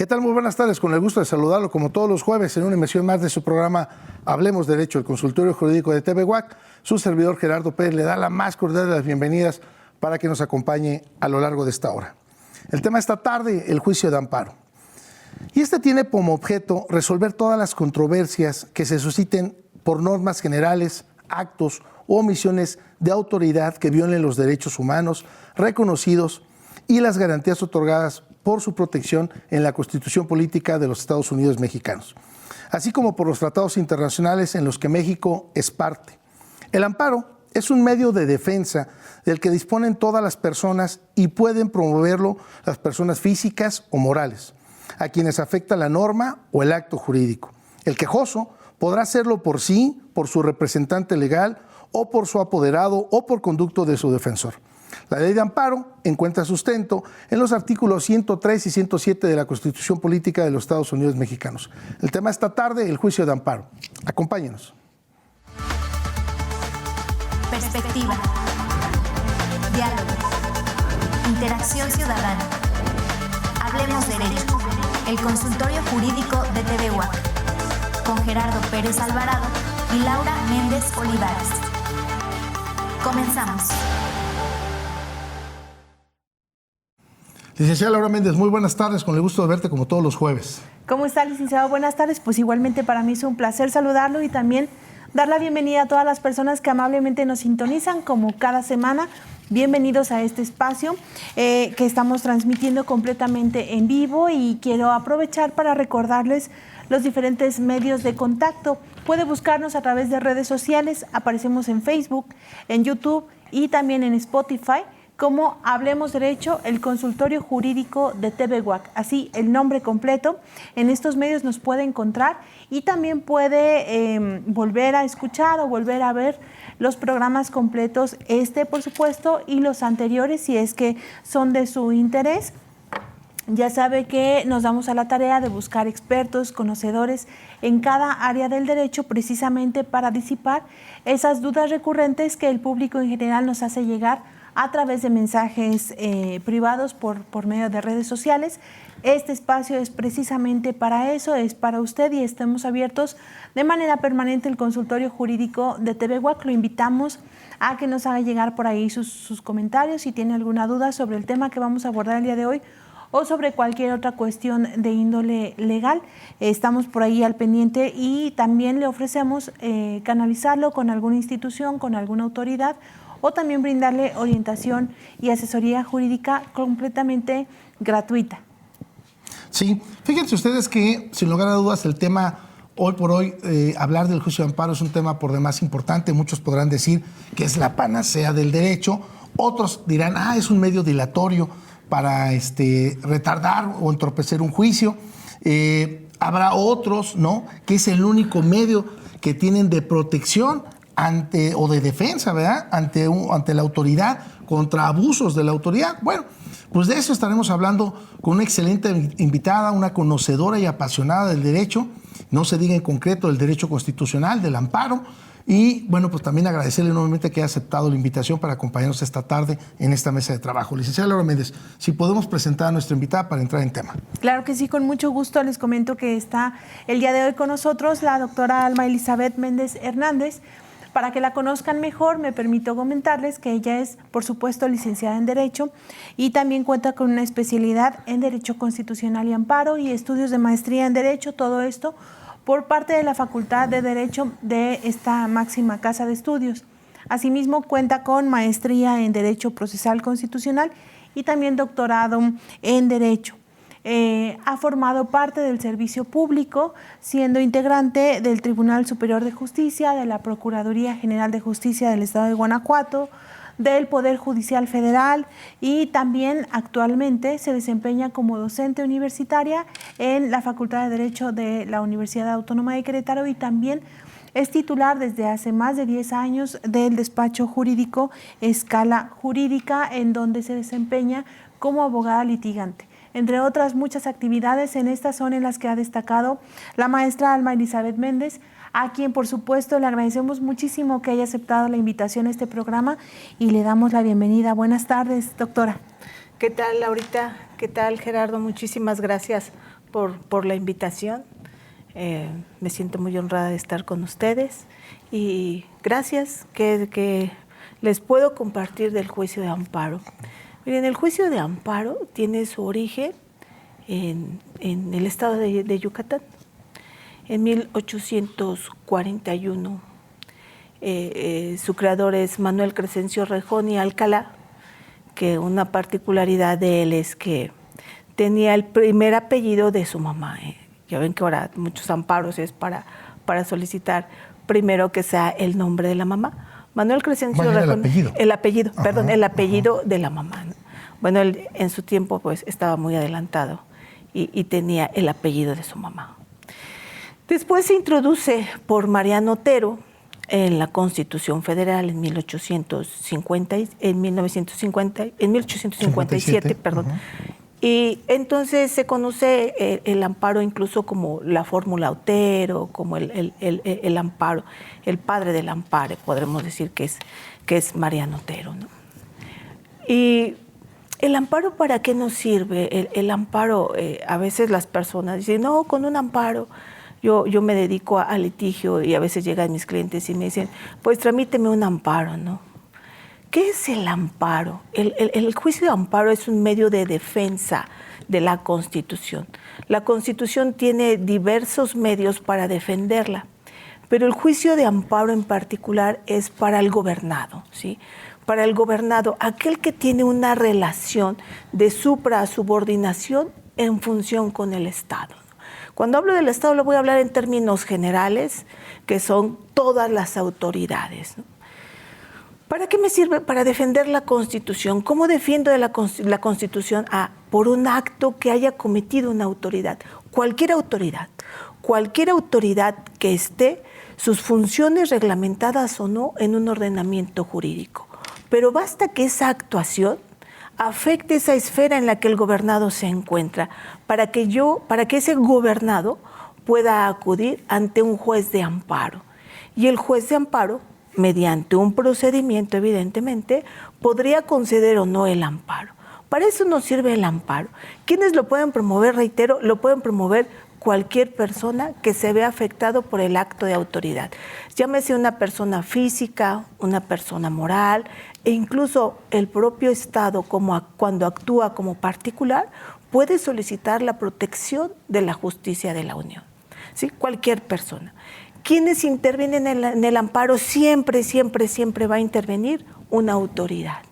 ¿Qué tal? Muy buenas tardes, con el gusto de saludarlo como todos los jueves en una emisión más de su programa Hablemos Derecho, el consultorio jurídico de TV UAC. Su servidor Gerardo Pérez le da la más cordial de las bienvenidas para que nos acompañe a lo largo de esta hora. El tema esta tarde, el juicio de amparo. Y este tiene como objeto resolver todas las controversias que se susciten por normas generales, actos o omisiones de autoridad que violen los derechos humanos reconocidos y las garantías otorgadas por su protección en la Constitución Política de los Estados Unidos Mexicanos, así como por los tratados internacionales en los que México es parte. El amparo es un medio de defensa del que disponen todas las personas y pueden promoverlo las personas físicas o morales, a quienes afecta la norma o el acto jurídico. El quejoso podrá hacerlo por sí, por su representante legal o por su apoderado o por conducto de su defensor. La ley de amparo encuentra sustento en los artículos 103 y 107 de la Constitución Política de los Estados Unidos Mexicanos. El tema esta tarde, el juicio de amparo. Acompáñenos. Perspectiva. Diálogo. Interacción ciudadana. Hablemos Derecho. El consultorio jurídico de TV UAC. Con Gerardo Pérez Alvarado y Laura Méndez Olivares. Comenzamos. Licenciada Laura Méndez, muy buenas tardes, con el gusto de verte como todos los jueves. ¿Cómo está, licenciado? Buenas tardes. Pues igualmente para mí es un placer saludarlo y también dar la bienvenida a todas las personas que amablemente nos sintonizan como cada semana. Bienvenidos a este espacio que estamos transmitiendo completamente en vivo y quiero aprovechar para recordarles los diferentes medios de contacto. Puede buscarnos a través de redes sociales, aparecemos en Facebook, en YouTube y también en Spotify, como Hablemos Derecho, el consultorio jurídico de TV UAC. Así, el nombre completo. En estos medios nos puede encontrar y también puede volver a escuchar o volver a ver los programas completos, por supuesto, y los anteriores, si es que son de su interés. Ya sabe que nos damos a la tarea de buscar expertos, conocedores en cada área del derecho, precisamente para disipar esas dudas recurrentes que el público en general nos hace llegar a través de mensajes privados por medio de redes sociales. Este espacio es precisamente para eso, es para usted y estamos abiertos de manera permanente el consultorio jurídico de TV UAC. Lo invitamos a que nos haga llegar por ahí sus comentarios si tiene alguna duda sobre el tema que vamos a abordar el día de hoy o sobre cualquier otra cuestión de índole legal. Estamos por ahí al pendiente y también le ofrecemos canalizarlo con alguna institución, con alguna autoridad, o también brindarle orientación y asesoría jurídica completamente gratuita. Sí, fíjense ustedes que, sin lugar a dudas, el tema hoy por hoy, hablar del juicio de amparo es un tema por demás importante. Muchos podrán decir que es la panacea del derecho, otros dirán, es un medio dilatorio para retardar o entorpecer un juicio. Habrá otros, ¿no?, que es el único medio que tienen de protección o de defensa, ¿verdad?, ante la autoridad, contra abusos de la autoridad. Bueno, pues de eso estaremos hablando con una excelente invitada, una conocedora y apasionada del derecho, no se diga en concreto del derecho constitucional, del amparo. Y bueno, pues también agradecerle nuevamente que haya aceptado la invitación para acompañarnos esta tarde en esta mesa de trabajo. Licenciada Laura Méndez, si podemos presentar a nuestra invitada para entrar en tema. Claro que sí, con mucho gusto. Les comento que está el día de hoy con nosotros la doctora Alma Elizabeth Méndez Hernández. Para que la conozcan mejor, me permito comentarles que ella es, por supuesto, licenciada en Derecho y también cuenta con una especialidad en Derecho Constitucional y Amparo y estudios de maestría en Derecho, todo esto por parte de la Facultad de Derecho de esta máxima casa de estudios. Asimismo, cuenta con maestría en Derecho Procesal Constitucional y también doctorado en Derecho. Ha formado parte del servicio público, siendo integrante del Tribunal Superior de Justicia, de la Procuraduría General de Justicia del Estado de Guanajuato, del Poder Judicial Federal y también actualmente se desempeña como docente universitaria en la Facultad de Derecho de la Universidad Autónoma de Querétaro y también es titular desde hace más de 10 años del despacho jurídico Escala Jurídica, en donde se desempeña como abogada litigante. Entre otras muchas actividades, en estas son en las que ha destacado la maestra Alma Elizabeth Méndez, a quien por supuesto le agradecemos muchísimo que haya aceptado la invitación a este programa y le damos la bienvenida. Buenas tardes, doctora. ¿Qué tal, Laurita? ¿Qué tal, Gerardo? Muchísimas gracias por la invitación. Me siento muy honrada de estar con ustedes y gracias que les puedo compartir del juicio de amparo. Miren, el juicio de amparo tiene su origen en el estado de Yucatán. En 1841, su creador es Manuel Crescencio Rejón y Alcalá, que una particularidad de él es que tenía el primer apellido de su mamá. Ya ven que ahora muchos amparos es para solicitar primero que sea el nombre de la mamá. Manuel Crescencio Rejón, el apellido de la mamá, ¿no? Bueno, él en su tiempo pues estaba muy adelantado y tenía el apellido de su mamá. Después se introduce por Mariano Otero en la Constitución Federal en 1857, perdón. Y entonces se conoce el amparo incluso como la fórmula Otero, como el amparo, el padre del amparo, podremos decir que es Mariano Otero, ¿no? Y el amparo, ¿para qué nos sirve? El amparo, a veces las personas dicen, no, con un amparo yo me dedico a litigio, y a veces llegan mis clientes y me dicen, pues tramíteme un amparo, ¿no? ¿Qué es el amparo? El juicio de amparo es un medio de defensa de la Constitución. La Constitución tiene diversos medios para defenderla, pero el juicio de amparo en particular es para el gobernado, ¿sí? Para el gobernado, aquel que tiene una relación de suprasubordinación en función con el Estado. Cuando hablo del Estado, lo voy a hablar en términos generales, que son todas las autoridades, ¿no? ¿Para qué me sirve? Para defender la Constitución. ¿Cómo defiendo la Constitución? Por un acto que haya cometido una autoridad. Cualquier autoridad que esté, sus funciones reglamentadas o no en un ordenamiento jurídico. Pero basta que esa actuación afecte esa esfera en la que el gobernado se encuentra, para que ese gobernado pueda acudir ante un juez de amparo. Y el juez de amparo, mediante un procedimiento, evidentemente, podría conceder o no el amparo. Para eso nos sirve el amparo. ¿Quiénes lo pueden promover? Reitero, lo pueden promover cualquier persona que se vea afectado por el acto de autoridad. Llámese una persona física, una persona moral, e incluso el propio Estado, cuando actúa como particular, puede solicitar la protección de la justicia de la Unión. ¿Sí? Cualquier persona. ¿Quiénes intervienen en el amparo? Siempre va a intervenir una autoridad.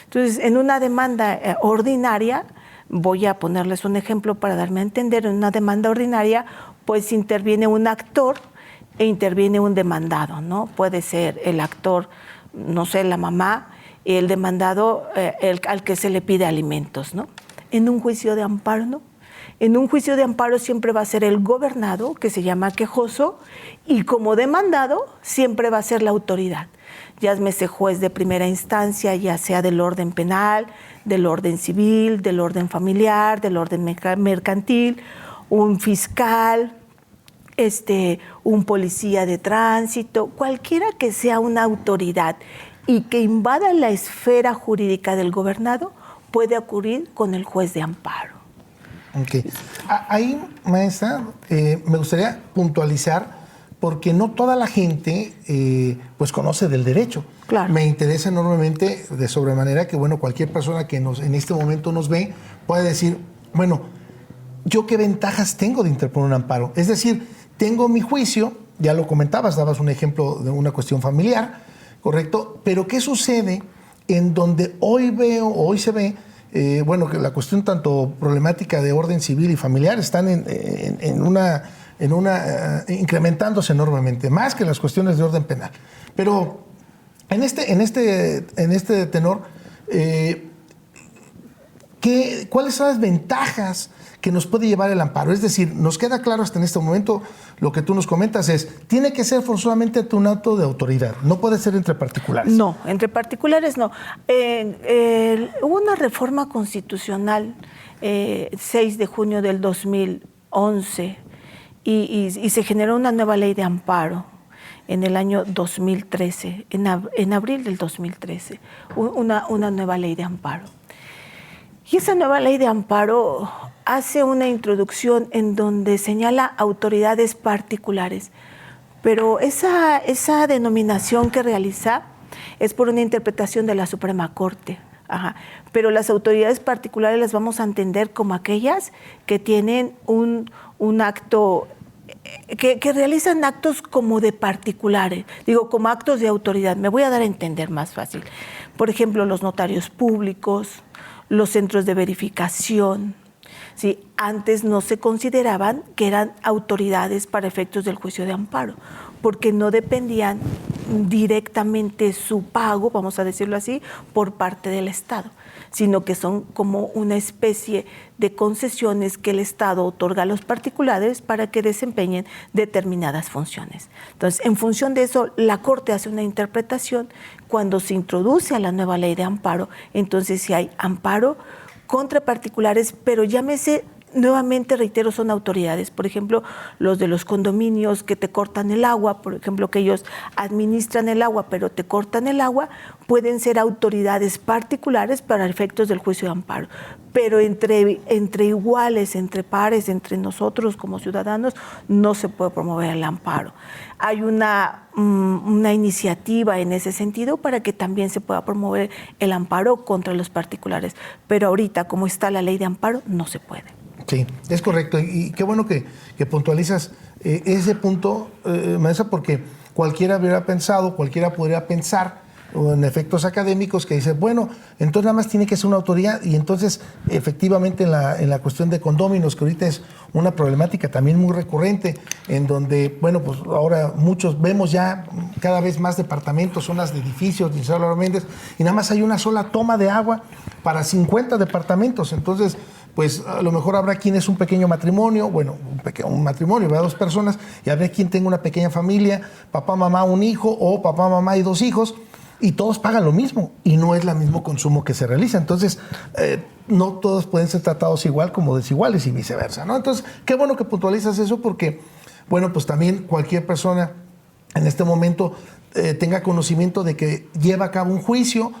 Entonces, en una demanda ordinaria, voy a ponerles un ejemplo para darme a entender, en una demanda ordinaria, pues interviene un actor e interviene un demandado, ¿no? Puede ser el actor, no sé, la mamá, y el demandado al que se le pide alimentos, ¿no? En un juicio de amparo, ¿no? En un juicio de amparo siempre va a ser el gobernado, que se llama quejoso, y como demandado siempre va a ser la autoridad. Llámese juez de primera instancia, ya sea del orden penal, del orden civil, del orden familiar, del orden mercantil, un fiscal, un policía de tránsito, cualquiera que sea una autoridad y que invada la esfera jurídica del gobernado, puede ocurrir con el juez de amparo. Ok. Ahí, maestra, me gustaría puntualizar, porque no toda la gente pues conoce del derecho. Claro. Me interesa enormemente, de sobremanera, que bueno, cualquier persona que en este momento nos ve puede decir, bueno, ¿yo qué ventajas tengo de interponer un amparo? Es decir, tengo mi juicio, ya lo comentabas, dabas un ejemplo de una cuestión familiar, ¿correcto? Pero ¿qué sucede en donde hoy se ve, bueno, que la cuestión tanto problemática de orden civil y familiar están incrementándose enormemente, más que las cuestiones de orden penal? Pero en este tenor, ¿cuáles son las ventajas que nos puede llevar el amparo? Es decir, nos queda claro hasta en este momento, lo que tú nos comentas es, tiene que ser forzosamente ante un acto de autoridad, no puede ser entre particulares. No, entre particulares no. Hubo una reforma constitucional 6 de junio del 2011 y se generó una nueva ley de amparo en el año 2013, en abril del 2013, una nueva ley de amparo. Y esa nueva ley de amparo hace una introducción en donde señala autoridades particulares, pero esa denominación que realiza es por una interpretación de la Suprema Corte. Ajá. Pero las autoridades particulares las vamos a entender como aquellas que tienen un acto, que realizan actos como de particulares, digo, como actos de autoridad. Me voy a dar a entender más fácil. Por ejemplo, los notarios públicos, los centros de verificación. ¿Sí? Antes no se consideraban que eran autoridades para efectos del juicio de amparo, porque no dependían directamente su pago, vamos a decirlo así, por parte del Estado, sino que son como una especie de concesiones que el Estado otorga a los particulares para que desempeñen determinadas funciones. Entonces, en función de eso, la Corte hace una interpretación. Cuando se introduce a la nueva ley de amparo, entonces si hay amparo contra particulares, pero llámese, nuevamente reitero, son autoridades. Por ejemplo, los de los condominios que te cortan el agua, por ejemplo, que ellos administran el agua, pero te cortan el agua, pueden ser autoridades particulares para efectos del juicio de amparo. Pero entre iguales, entre pares, entre nosotros como ciudadanos, no se puede promover el amparo. Hay una iniciativa en ese sentido para que también se pueda promover el amparo contra los particulares. Pero ahorita, como está la ley de amparo, no se puede. Sí, es correcto. Y qué bueno que puntualizas ese punto, maestra, porque cualquiera hubiera pensado, cualquiera podría pensar, o en efectos académicos, que dice, bueno, entonces nada más tiene que ser una autoridad. Y entonces, efectivamente, en la cuestión de condóminos, que ahorita es una problemática también muy recurrente, en donde, bueno, pues ahora muchos vemos ya cada vez más departamentos, zonas de edificios, de Isabel Méndez, y nada más hay una sola toma de agua para 50 departamentos. Entonces, pues a lo mejor habrá quien es un pequeño matrimonio, bueno, un matrimonio, ¿verdad? 2 personas, y habrá quien tenga una pequeña familia, papá, mamá, un hijo, o papá, mamá y 2 hijos, y todos pagan lo mismo, y no es el mismo consumo que se realiza. Entonces, no todos pueden ser tratados igual como desiguales y viceversa, ¿no? Entonces, qué bueno que puntualizas eso, porque, bueno, pues también cualquier persona en este momento tenga conocimiento de que lleva a cabo un juicio,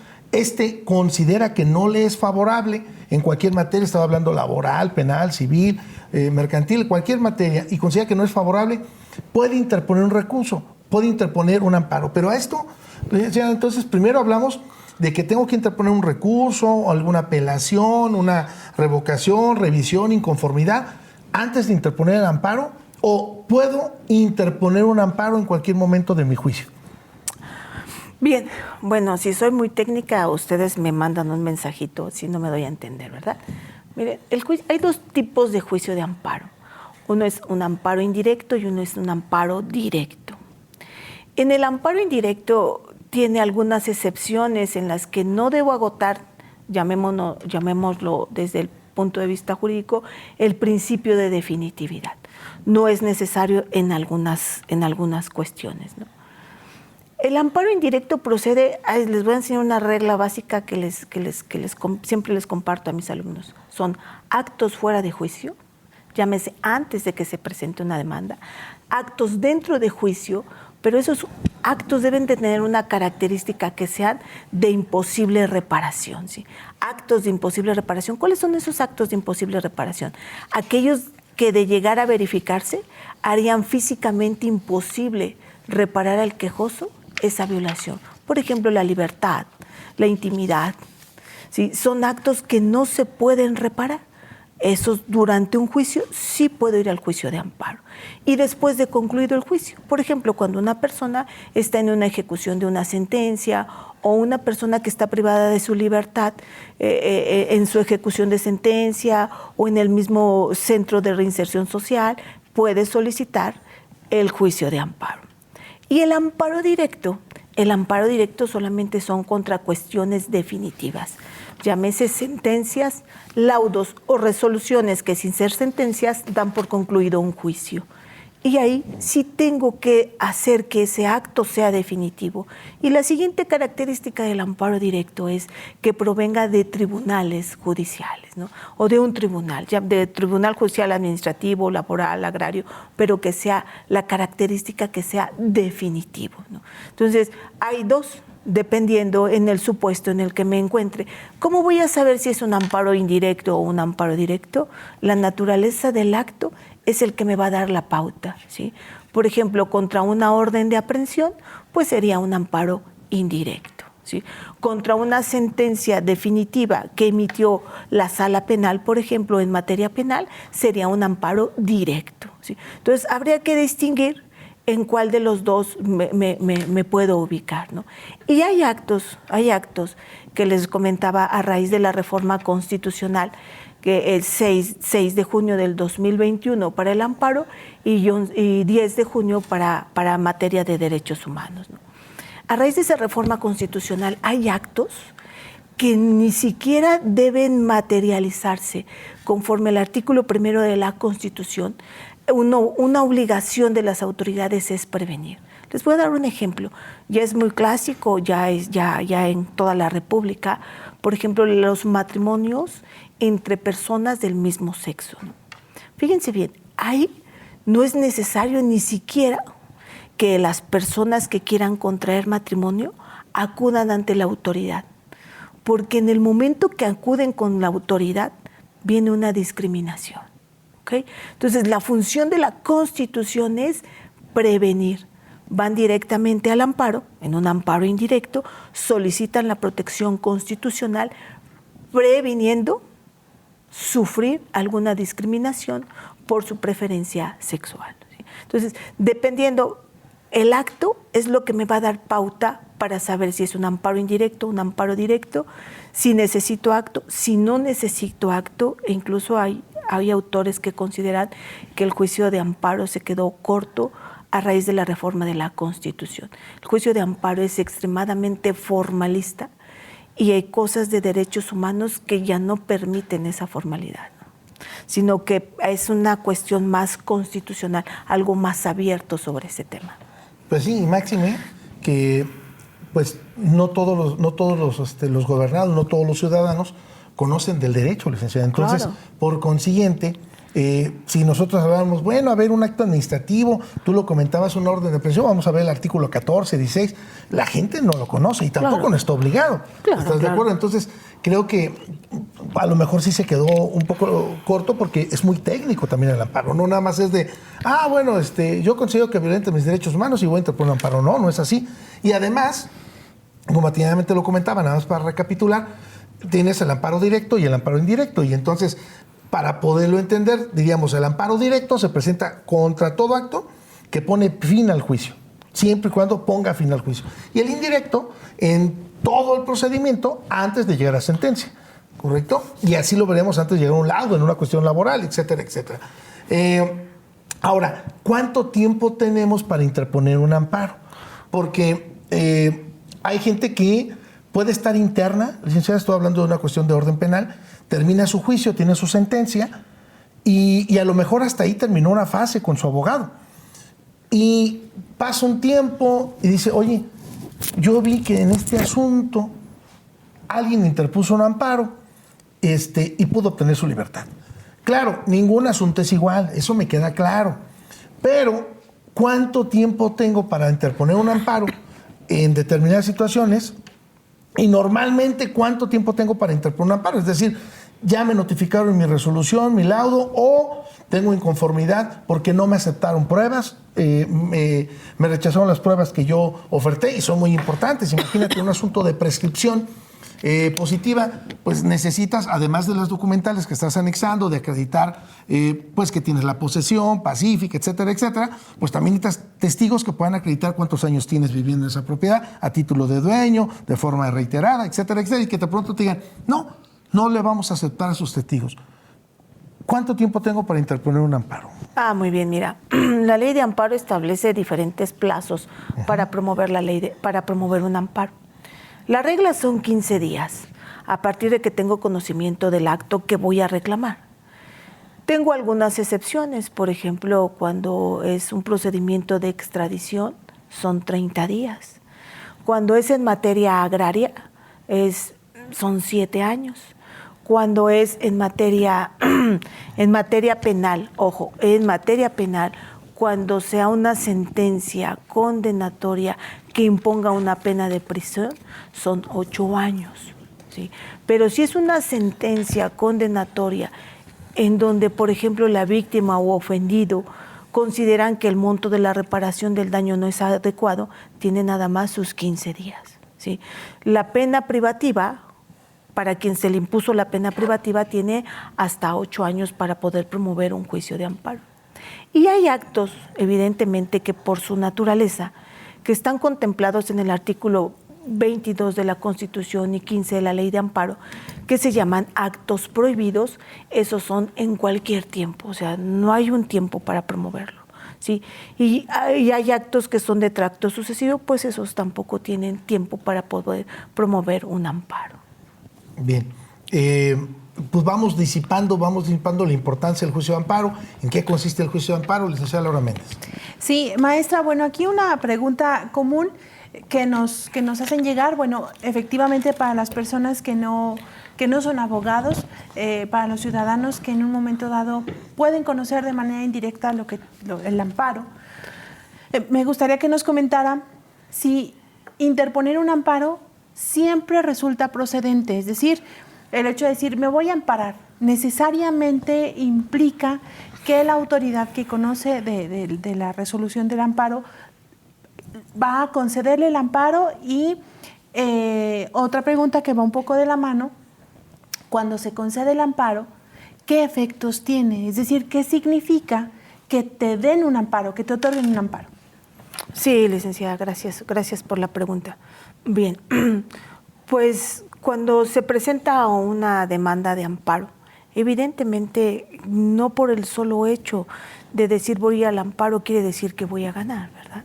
considera que no le es favorable en cualquier materia, estaba hablando laboral, penal, civil, mercantil, cualquier materia, y considera que no es favorable, puede interponer un recurso, puede interponer un amparo. Pero a esto, entonces, primero hablamos de que tengo que interponer un recurso, alguna apelación, una revocación, revisión, inconformidad, antes de interponer el amparo, o puedo interponer un amparo en cualquier momento de mi juicio. Bien, bueno, si soy muy técnica, ustedes me mandan un mensajito si no me doy a entender, ¿verdad? Miren, hay 2 tipos de juicio de amparo. Uno es un amparo indirecto y uno es un amparo directo. En el amparo indirecto tiene algunas excepciones en las que no debo agotar, llamémoslo desde el punto de vista jurídico, el principio de definitividad. No es necesario en algunas cuestiones, ¿no? El amparo indirecto procede, les voy a enseñar una regla básica que siempre les comparto a mis alumnos. Son actos fuera de juicio, llámese antes de que se presente una demanda, actos dentro de juicio, pero esos actos deben de tener una característica que sean de imposible reparación, ¿sí? Actos de imposible reparación. ¿Cuáles son esos actos de imposible reparación? Aquellos que de llegar a verificarse harían físicamente imposible reparar al quejoso esa violación. Por ejemplo, la libertad, la intimidad, ¿sí? Son actos que no se pueden reparar. Esos durante un juicio sí puedo ir al juicio de amparo. Y después de concluido el juicio, por ejemplo, cuando una persona está en una ejecución de una sentencia o una persona que está privada de su libertad en su ejecución de sentencia o en el mismo centro de reinserción social, puede solicitar el juicio de amparo. Y el amparo directo solamente son contra cuestiones definitivas, llámese sentencias, laudos o resoluciones que sin ser sentencias dan por concluido un juicio. Y ahí sí tengo que hacer que ese acto sea definitivo. Y la siguiente característica del amparo directo es que provenga de tribunales judiciales, ¿no? O de un tribunal, ya de tribunal judicial administrativo, laboral, agrario, pero que sea la característica que sea definitivo, ¿no? Entonces, hay dos dependiendo en el supuesto en el que me encuentre. ¿Cómo voy a saber si es un amparo indirecto o un amparo directo? La naturaleza del acto es el que me va a dar la pauta, ¿sí? Por ejemplo, contra una orden de aprehensión, pues sería un amparo indirecto, ¿sí? Contra una sentencia definitiva que emitió la sala penal, por ejemplo, en materia penal, sería un amparo directo, ¿sí? Entonces, habría que distinguir en cuál de los dos me puedo ubicar, ¿no? Y hay actos que les comentaba a raíz de la reforma constitucional, que es 6 de junio del 2021 para el amparo y 10 de junio para materia de derechos humanos, ¿no? A raíz de esa reforma constitucional hay actos que ni siquiera deben materializarse conforme al artículo 1 de la Constitución. Una obligación de las autoridades es prevenir. Les voy a dar un ejemplo. Ya es muy clásico, ya en toda la República. Por ejemplo, los matrimonios entre personas del mismo sexo, ¿no? Fíjense bien, ahí no es necesario ni siquiera que las personas que quieran contraer matrimonio acudan ante la autoridad, porque en el momento que acuden con la autoridad viene una discriminación. ¿Okay? Entonces, la función de la Constitución es prevenir. Van directamente al amparo, en un amparo indirecto, solicitan la protección constitucional, previniendo sufrir alguna discriminación por su preferencia sexual, ¿sí? Entonces, dependiendo, el acto es lo que me va a dar pauta para saber si es un amparo indirecto, un amparo directo, si necesito acto, si no necesito acto, e incluso hay autores que consideran que el juicio de amparo se quedó corto a raíz de la reforma de la Constitución. El juicio de amparo es extremadamente formalista y hay cosas de derechos humanos que ya no permiten esa formalidad, ¿no? Sino que es una cuestión más constitucional, algo más abierto sobre ese tema. Pues sí, y máxime que pues no todos los gobernados, no todos los ciudadanos conocen del derecho, licenciada. Entonces, claro, por consiguiente, si nosotros hablamos, bueno, a ver, un acto administrativo, tú lo comentabas, una orden de aprehensión, vamos a ver el artículo 14, 16, la gente no lo conoce y tampoco claro, no está obligado. Claro, ¿estás de acuerdo? Entonces, creo que a lo mejor sí se quedó un poco corto porque es muy técnico también el amparo. No nada más es de, bueno, yo considero que violenta mis derechos humanos y voy a entrar por un amparo. No, no es así. Y además, como matinalmente lo comentaba, nada más para recapitular, tienes el amparo directo y el amparo indirecto. Y entonces, para poderlo entender, diríamos, el amparo directo se presenta contra todo acto que pone fin al juicio, siempre y cuando ponga fin al juicio. Y el indirecto en todo el procedimiento antes de llegar a sentencia, ¿correcto? Y así lo veremos antes de llegar a un laudo, en una cuestión laboral, etcétera, etcétera. Ahora, ¿cuánto tiempo tenemos para interponer un amparo? Porque hay gente que puede estar interna, licenciada, estoy hablando de una cuestión de orden penal, termina su juicio, tiene su sentencia y a lo mejor hasta ahí terminó una fase con su abogado. Y pasa un tiempo y dice, oye, yo vi que en este asunto alguien interpuso un amparo y pudo obtener su libertad. Claro, ningún asunto es igual, eso me queda claro. Pero, ¿cuánto tiempo tengo para interponer un amparo en determinadas situaciones? Y normalmente, ¿cuánto tiempo tengo para interponer un amparo? Es decir, ya me notificaron mi resolución, mi laudo, o tengo inconformidad porque no me aceptaron pruebas, me rechazaron las pruebas que yo oferté y son muy importantes. Imagínate un asunto de prescripción positiva, pues necesitas, además de las documentales que estás anexando, de acreditar pues que tienes la posesión pacífica, etcétera, etcétera, pues también necesitas testigos que puedan acreditar cuántos años tienes viviendo en esa propiedad a título de dueño, de forma reiterada, etcétera, etcétera, y que de pronto te digan, no le vamos a aceptar a esos testigos. ¿Cuánto tiempo tengo para interponer un amparo? Muy bien, mira, la ley de amparo establece diferentes plazos para promover para promover un amparo. La regla son 15 días, a partir de que tengo conocimiento del acto que voy a reclamar. Tengo algunas excepciones, por ejemplo, cuando es un procedimiento de extradición, son 30 días. Cuando es en materia agraria, son 7 años. Cuando es en materia penal, en materia penal, cuando sea una sentencia condenatoria que imponga una pena de prisión son 8 años. ¿Sí? Pero si es una sentencia condenatoria en donde, por ejemplo, la víctima o ofendido consideran que el monto de la reparación del daño no es adecuado, tiene nada más sus 15 días. ¿Sí? La pena privativa, para quien se le impuso la pena privativa, tiene hasta 8 años para poder promover un juicio de amparo. Y hay actos, evidentemente, que por su naturaleza, que están contemplados en el artículo 22 de la Constitución y 15 de la Ley de Amparo, que se llaman actos prohibidos. Esos son en cualquier tiempo, o sea, no hay un tiempo para promoverlo, ¿sí? Y hay actos que son de tracto sucesivo, pues esos tampoco tienen tiempo para poder promover un amparo. Bien, pues vamos disipando la importancia del juicio de amparo. ¿En qué consiste el juicio de amparo, licenciada Laura Méndez? Sí, maestra, bueno, aquí una pregunta común que nos hacen llegar, bueno, efectivamente para las personas que no son abogados, para los ciudadanos que en un momento dado pueden conocer de manera indirecta el amparo. Me gustaría que nos comentara si interponer un amparo siempre resulta procedente, es decir, el hecho de decir me voy a amparar necesariamente implica que la autoridad que conoce de la resolución del amparo va a concederle el amparo. Y otra pregunta que va un poco de la mano, cuando se concede el amparo, ¿qué efectos tiene? Es decir, ¿qué significa que te den un amparo, que te otorguen un amparo? Sí, licenciada, gracias por la pregunta. Bien, pues cuando se presenta una demanda de amparo, evidentemente no por el solo hecho de decir voy al amparo quiere decir que voy a ganar, ¿verdad?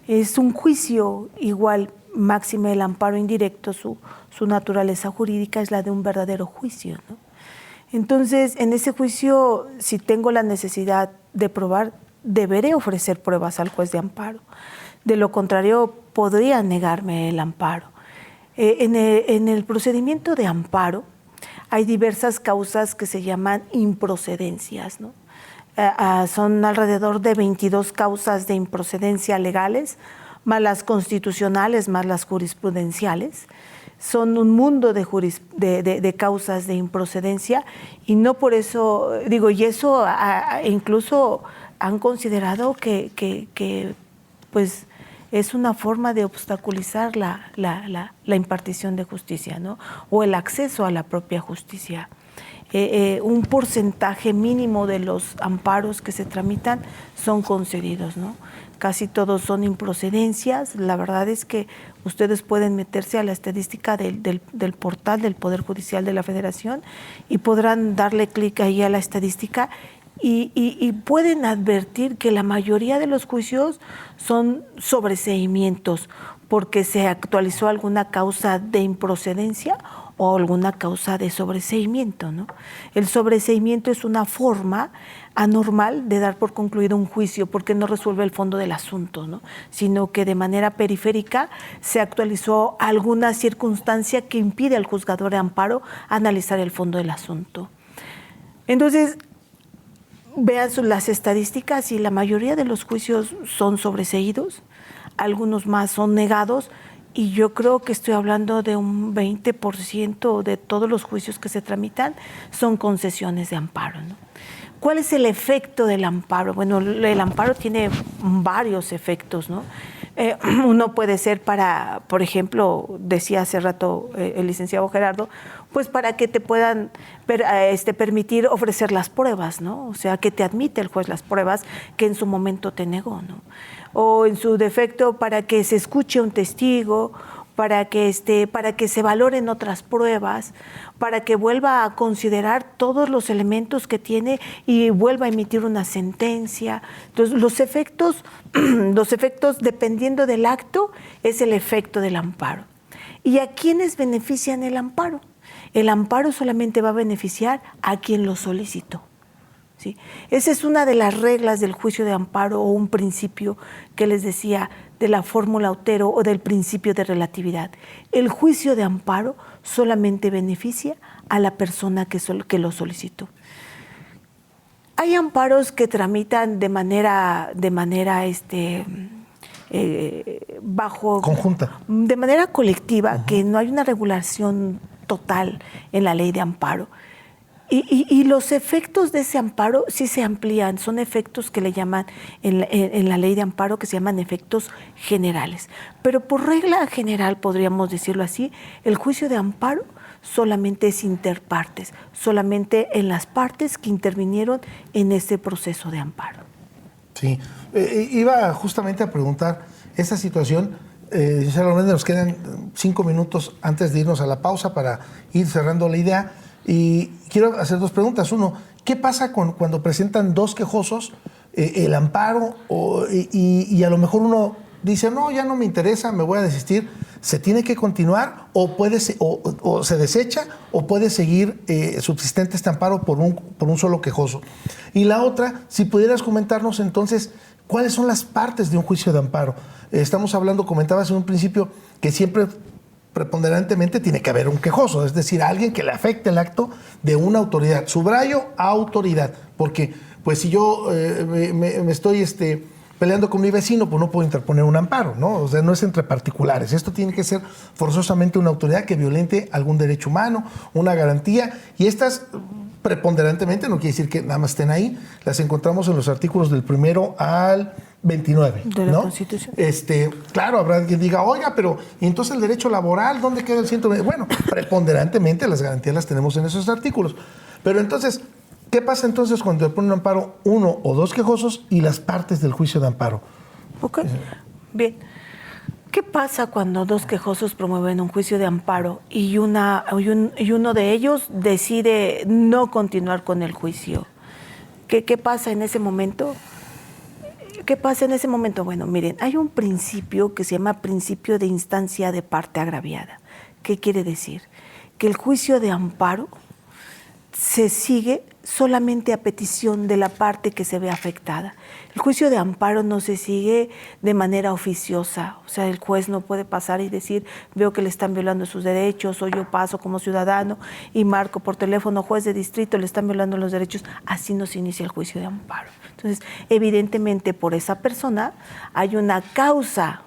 Es un juicio igual, máxime el amparo indirecto, su naturaleza jurídica es la de un verdadero juicio, ¿no? Entonces, en ese juicio, si tengo la necesidad de probar, deberé ofrecer pruebas al juez de amparo. De lo contrario, podría negarme el amparo. En el procedimiento de amparo hay diversas causas que se llaman improcedencias, ¿no? Son alrededor de 22 causas de improcedencia legales, más las constitucionales, más las jurisprudenciales. Son un mundo de causas de improcedencia y no por eso, digo, y eso incluso han considerado que pues es una forma de obstaculizar la impartición de justicia, ¿no? O el acceso a la propia justicia. Un porcentaje mínimo de los amparos que se tramitan son concedidos, ¿no? Casi todos son improcedencias. La verdad es que ustedes pueden meterse a la estadística del portal del Poder Judicial de la Federación y podrán darle clic ahí a la estadística y pueden advertir que la mayoría de los juicios son sobreseimientos porque se actualizó alguna causa de improcedencia o alguna causa de sobreseimiento, ¿no? El sobreseimiento es una forma anormal de dar por concluido un juicio porque no resuelve el fondo del asunto, ¿no? Sino que de manera periférica se actualizó alguna circunstancia que impide al juzgador de amparo analizar el fondo del asunto. Entonces, vean las estadísticas y la mayoría de los juicios son sobreseídos, algunos más son negados, y yo creo que estoy hablando de un 20% de todos los juicios que se tramitan son concesiones de amparo, ¿no? ¿Cuál es el efecto del amparo? Bueno, el amparo tiene varios efectos, ¿no? Uno puede ser para, por ejemplo, decía hace rato el licenciado Gerardo, pues para que te puedan permitir ofrecer las pruebas, ¿no? O sea, que te admite el juez las pruebas que en su momento te negó, ¿no? O en su defecto para que se escuche un testigo, para que se valoren otras pruebas, para que vuelva a considerar todos los elementos que tiene y vuelva a emitir una sentencia. Entonces, los efectos, dependiendo del acto, es el efecto del amparo. ¿Y a quiénes benefician el amparo? El amparo solamente va a beneficiar a quien lo solicitó. ¿Sí? Esa es una de las reglas del juicio de amparo o un principio que les decía de la fórmula Otero o del principio de relatividad. El juicio de amparo solamente beneficia a la persona que lo solicitó. Hay amparos que tramitan de manera bajo... Conjunta. De manera colectiva, que no hay una regulación total en la ley de amparo. Y los efectos de ese amparo sí se amplían, son efectos que le llaman en la ley de amparo, que se llaman efectos generales. Pero por regla general, podríamos decirlo así, el juicio de amparo solamente es interpartes, solamente en las partes que intervinieron en ese proceso de amparo. Sí, iba justamente a preguntar esa situación. Gisela Lorenzo, nos quedan 5 minutos antes de irnos a la pausa para ir cerrando la idea. Y quiero hacer 2 preguntas. Uno, ¿qué pasa cuando presentan 2 quejosos el amparo y a lo mejor uno dice, no, ya no me interesa, me voy a desistir? ¿Se tiene que continuar o se desecha o puede seguir subsistente este amparo por un solo quejoso? Y la otra, si pudieras comentarnos entonces, ¿cuáles son las partes de un juicio de amparo? Estamos hablando, comentabas en un principio, que siempre preponderantemente tiene que haber un quejoso, es decir, alguien que le afecte el acto de una autoridad. Subrayo, autoridad, porque pues si yo me estoy peleando con mi vecino, pues no puedo interponer un amparo, ¿no? O sea, no es entre particulares. Esto tiene que ser forzosamente una autoridad que violente algún derecho humano, una garantía, y estas preponderantemente, no quiere decir que nada más estén ahí, las encontramos en los artículos del 1 al 29, de la ¿no? Constitución. Claro, habrá quien diga, oiga, pero ¿y entonces el derecho laboral dónde queda el 120? Bueno, preponderantemente las garantías las tenemos en esos artículos. Pero entonces, ¿qué pasa entonces cuando le ponen un amparo 1 o 2 quejosos y las partes del juicio de amparo? Ok, bien. ¿Qué pasa cuando 2 quejosos promueven un juicio de amparo y uno de ellos decide no continuar con el juicio? ¿Qué pasa en ese momento? ¿Qué pasa en ese momento? Bueno, miren, hay un principio que se llama principio de instancia de parte agraviada. ¿Qué quiere decir? Que el juicio de amparo se sigue solamente a petición de la parte que se ve afectada. El juicio de amparo no se sigue de manera oficiosa, o sea, el juez no puede pasar y decir, veo que le están violando sus derechos, o yo paso como ciudadano y marco por teléfono, juez de distrito, le están violando los derechos. Así no se inicia el juicio de amparo. Entonces, evidentemente por esa persona hay una causa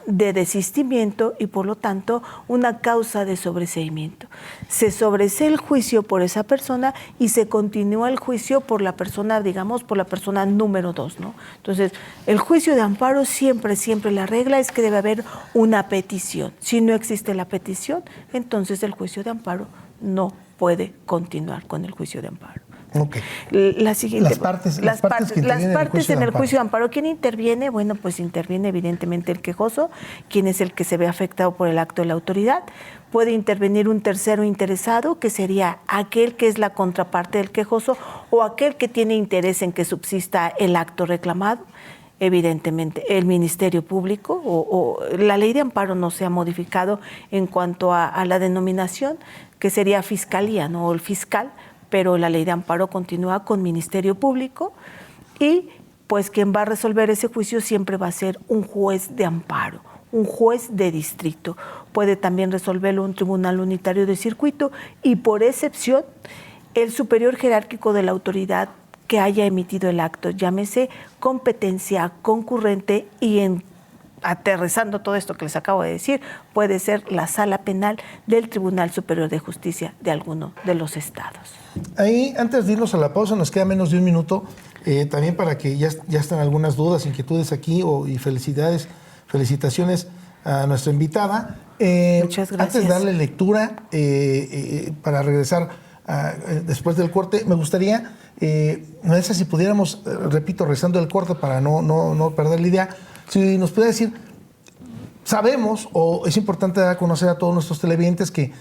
de desistimiento y por lo tanto una causa de sobreseimiento. Se sobresee el juicio por esa persona y se continúa el juicio por la persona, digamos, por la persona número 2, ¿no? Entonces, el juicio de amparo siempre la regla es que debe haber una petición. Si no existe la petición, entonces el juicio de amparo no puede continuar con el juicio de amparo. Okay. La siguiente, las partes que en el juicio de amparo. ¿Quién interviene? Bueno, pues interviene evidentemente el quejoso, quien es el que se ve afectado por el acto de la autoridad. Puede intervenir un tercero interesado, que sería aquel que es la contraparte del quejoso o aquel que tiene interés en que subsista el acto reclamado. Evidentemente, el Ministerio Público o la ley de amparo no se ha modificado en cuanto a la denominación, que sería fiscalía, ¿no? O el fiscal, pero la ley de amparo continúa con Ministerio Público y pues quien va a resolver ese juicio siempre va a ser un juez de amparo, un juez de distrito. Puede también resolverlo un tribunal unitario de circuito y por excepción el superior jerárquico de la autoridad que haya emitido el acto, llámese competencia concurrente y aterrizando todo esto que les acabo de decir, puede ser la sala penal del Tribunal Superior de Justicia de alguno de los estados. Ahí, antes de irnos a la pausa, nos queda menos de un minuto, también para que ya están algunas dudas, inquietudes aquí, y felicitaciones a nuestra invitada. Muchas gracias. Antes de darle lectura, para regresar después del corte, me gustaría, no sé si pudiéramos, repito, rezando el corte para no perder la idea, si nos pudiera decir, sabemos, o es importante dar a conocer a todos nuestros televidentes que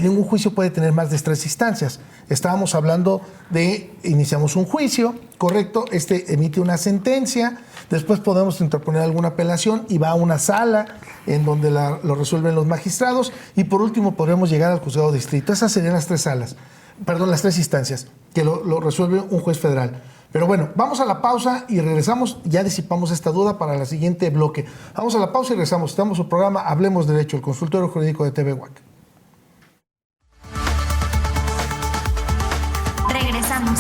ningún juicio puede tener más de 3 instancias. Estábamos hablando de, iniciamos un juicio, correcto, emite una sentencia, después podemos interponer alguna apelación y va a una sala en donde lo resuelven los magistrados y por último podremos llegar al juzgado de distrito. Esas serían las 3 instancias, que lo resuelve un juez federal. Pero bueno, vamos a la pausa y regresamos, ya disipamos esta duda para el siguiente bloque. Vamos a la pausa y regresamos. Estamos en su programa Hablemos Derecho, el consultorio jurídico de TV WAC. Regresamos.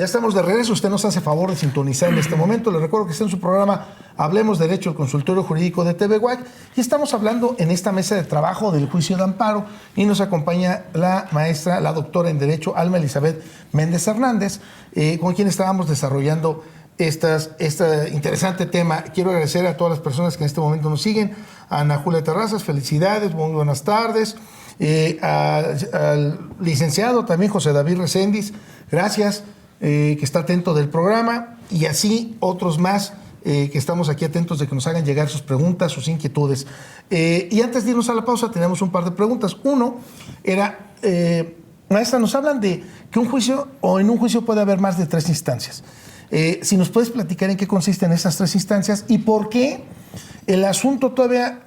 Ya estamos de regreso. Usted nos hace favor de sintonizar en este momento. Le recuerdo que está en su programa Hablemos Derecho, el consultorio jurídico de TV WAC. Y estamos hablando en esta mesa de trabajo del juicio de amparo. Y nos acompaña la maestra, la doctora en Derecho, Alma Elizabeth Méndez Hernández, con quien estábamos desarrollando este interesante tema. Quiero agradecer a todas las personas que en este momento nos siguen. A Ana Julia Terrazas, felicidades, muy buenas tardes. Al licenciado también José David Recendis, gracias, que está atento del programa, y así otros más que estamos aquí atentos de que nos hagan llegar sus preguntas, sus inquietudes. Y antes de irnos a la pausa, tenemos un par de preguntas. Uno era, maestra, nos hablan de que un juicio o en un juicio puede haber más de 3 instancias. Si nos puedes platicar en qué consisten esas 3 instancias y por qué el asunto todavía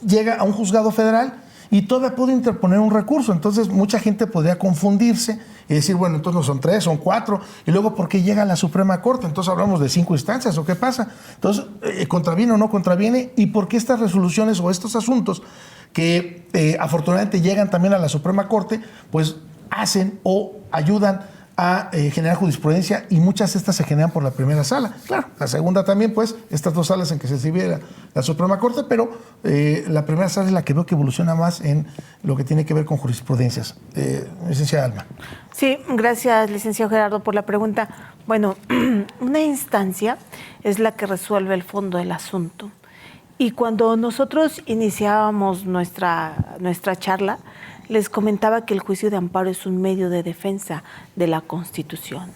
llega a un juzgado federal y todavía puede interponer un recurso. Entonces mucha gente podría confundirse y decir, bueno, entonces no son 3, son 4, y luego ¿por qué llega a la Suprema Corte? Entonces hablamos de 5 instancias, ¿o qué pasa? Entonces, ¿contraviene o no contraviene? ¿Y por qué estas resoluciones o estos asuntos que afortunadamente llegan también a la Suprema Corte, pues hacen o ayudan a generar jurisprudencia, y muchas de estas se generan por la primera sala? Claro, la segunda también, pues, estas 2 salas en que se sirve la Suprema Corte, pero la primera sala es la que veo que evoluciona más en lo que tiene que ver con jurisprudencias. Licenciada Alma. Sí, gracias, licenciado Gerardo, por la pregunta. Bueno, una instancia es la que resuelve el fondo del asunto. Y cuando nosotros iniciábamos nuestra charla, les comentaba que el juicio de amparo es un medio de defensa de la Constitución,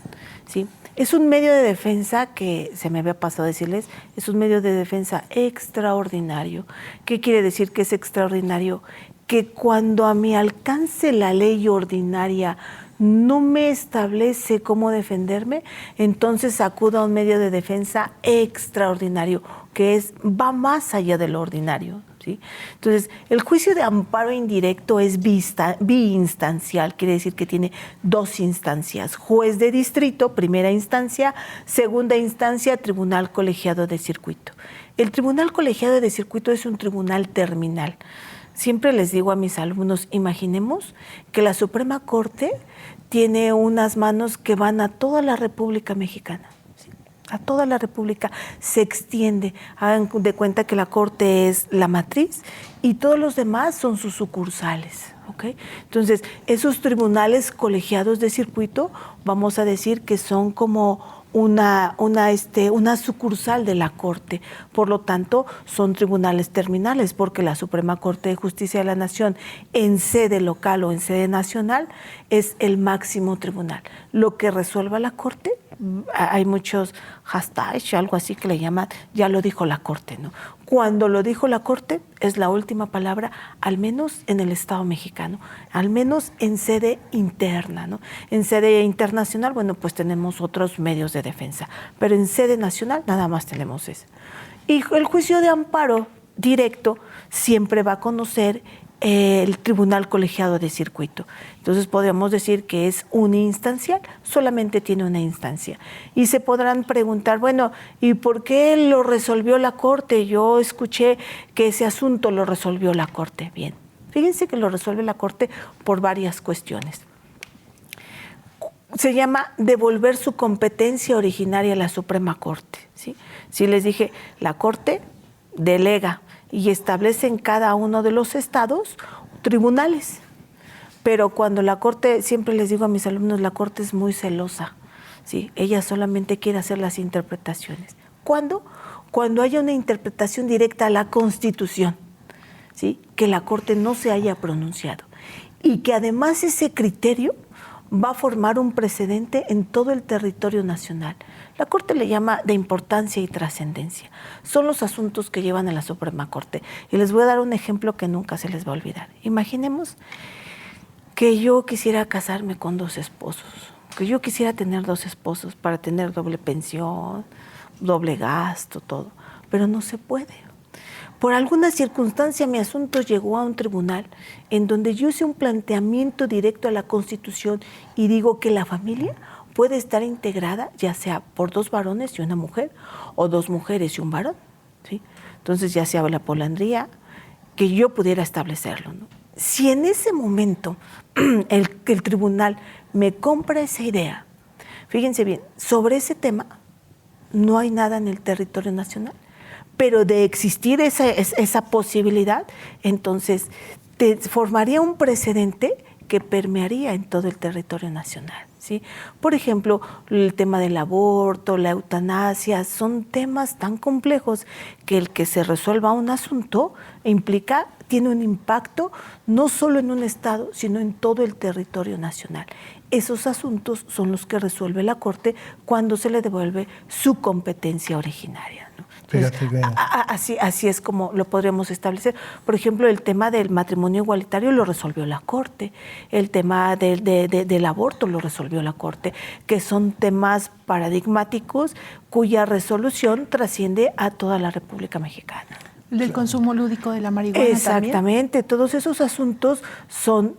¿sí? Es un medio de defensa que, se me había pasado a decirles, es un medio de defensa extraordinario. ¿Qué quiere decir que es extraordinario? Que cuando a mi alcance la ley ordinaria no me establece cómo defenderme, entonces acudo a un medio de defensa extraordinario, que va más allá de lo ordinario, ¿sí? Entonces, el juicio de amparo indirecto es biinstancial, quiere decir que tiene 2 instancias: juez de distrito, primera instancia; segunda instancia, tribunal colegiado de circuito. El tribunal colegiado de circuito es un tribunal terminal. Siempre les digo a mis alumnos, imaginemos que la Suprema Corte tiene unas manos que van a toda la República Mexicana, ¿sí? A toda la República, se extiende. Hagan de cuenta que la Corte es la matriz y todos los demás son sus sucursales, ¿ok? Entonces, esos tribunales colegiados de circuito, vamos a decir que son como una sucursal de la Corte. Por lo tanto, son tribunales terminales, porque la Suprema Corte de Justicia de la Nación, en sede local o en sede nacional, es el máximo tribunal. Lo que resuelva la Corte, hay muchos hashtags, algo así que le llaman, ya lo dijo la Corte, ¿no? Cuando lo dijo la Corte, es la última palabra, al menos en el Estado mexicano, al menos en sede interna, ¿no? En sede internacional, bueno, pues tenemos otros medios de defensa, pero en sede nacional nada más tenemos eso. Y el juicio de amparo directo siempre va a conocer el tribunal colegiado de circuito. Entonces podríamos decir que es uniinstancial, solamente tiene una instancia. Y se podrán preguntar, bueno, ¿y por qué lo resolvió la Corte? Yo escuché que ese asunto lo resolvió la Corte. Bien, fíjense que lo resuelve la Corte por varias cuestiones. Se llama devolver su competencia originaria a la Suprema Corte, ¿sí? Si les dije, la Corte delega y establece en cada uno de los estados tribunales. Pero cuando la Corte, siempre les digo a mis alumnos, la Corte es muy celosa, ¿sí? Ella solamente quiere hacer las interpretaciones. ¿Cuándo? Cuando haya una interpretación directa a la Constitución, ¿sí? Que la Corte no se haya pronunciado. Y que además ese criterio va a formar un precedente en todo el territorio nacional. La Corte le llama de importancia y trascendencia. Son los asuntos que llevan a la Suprema Corte. Y les voy a dar un ejemplo que nunca se les va a olvidar. Imaginemos que yo quisiera casarme con 2 esposos, que yo quisiera tener 2 esposos para tener doble pensión, doble gasto, todo, pero no se puede. Por alguna circunstancia mi asunto llegó a un tribunal en donde yo hice un planteamiento directo a la Constitución y digo que la familia puede estar integrada ya sea por 2 varones y una mujer o 2 mujeres y un varón, ¿sí? Entonces ya se habla polandría, que yo pudiera establecerlo, ¿no? Si en ese momento el tribunal me compra esa idea, Fíjense bien, sobre ese tema no hay nada en el territorio nacional, pero de existir esa posibilidad, entonces formaría un precedente que permearía en todo el territorio nacional, ¿sí? Por ejemplo, el tema del aborto, la eutanasia, son temas tan complejos que el que se resuelva un asunto tiene un impacto no solo en un estado, sino en todo el territorio nacional. Esos asuntos son los que resuelve la Corte cuando se le devuelve su competencia originaria, ¿no? Entonces, así es como lo podríamos establecer. Por ejemplo, el tema del matrimonio igualitario lo resolvió la Corte, el tema del aborto lo resolvió la Corte, que son temas paradigmáticos cuya resolución trasciende a toda la República Mexicana. Del consumo lúdico de la marihuana. Exactamente, también. Todos esos asuntos son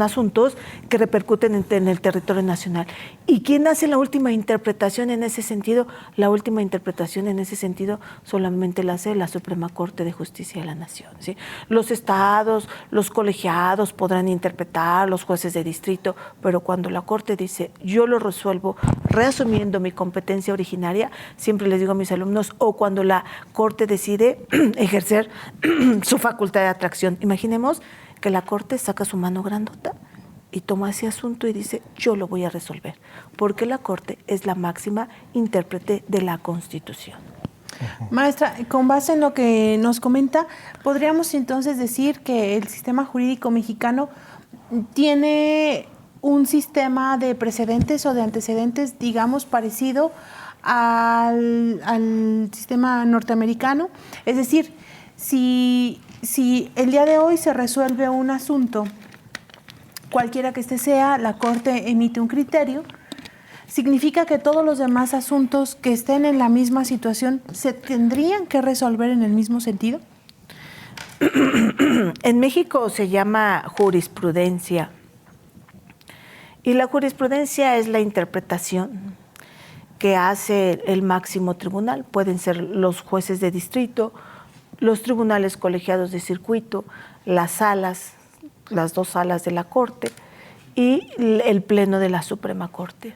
asuntos que repercuten en el territorio nacional. ¿Y quién hace la última interpretación en ese sentido? La última interpretación en ese sentido solamente la hace la Suprema Corte de Justicia de la Nación, ¿sí? Los estados, los colegiados podrán interpretar, los jueces de distrito, pero cuando la Corte dice, yo lo resuelvo reasumiendo mi competencia originaria, siempre les digo a mis alumnos, o cuando la Corte decide ejercer su facultad de atracción. Imaginemos que la Corte saca su mano grandota y toma ese asunto y dice, yo lo voy a resolver, porque la Corte es la máxima intérprete de la Constitución. Maestra, con base en lo que nos comenta, ¿podríamos entonces decir que el sistema jurídico mexicano tiene un sistema de precedentes o de antecedentes, digamos, parecido al sistema norteamericano? Es decir, si el día de hoy se resuelve un asunto, cualquiera que este sea, la Corte emite un criterio, ¿significa que todos los demás asuntos que estén en la misma situación se tendrían que resolver en el mismo sentido? En México se llama jurisprudencia, y la jurisprudencia es la interpretación que hace el máximo tribunal. Pueden ser los jueces de distrito, los tribunales colegiados de circuito, las dos salas de la Corte y el Pleno de la Suprema Corte.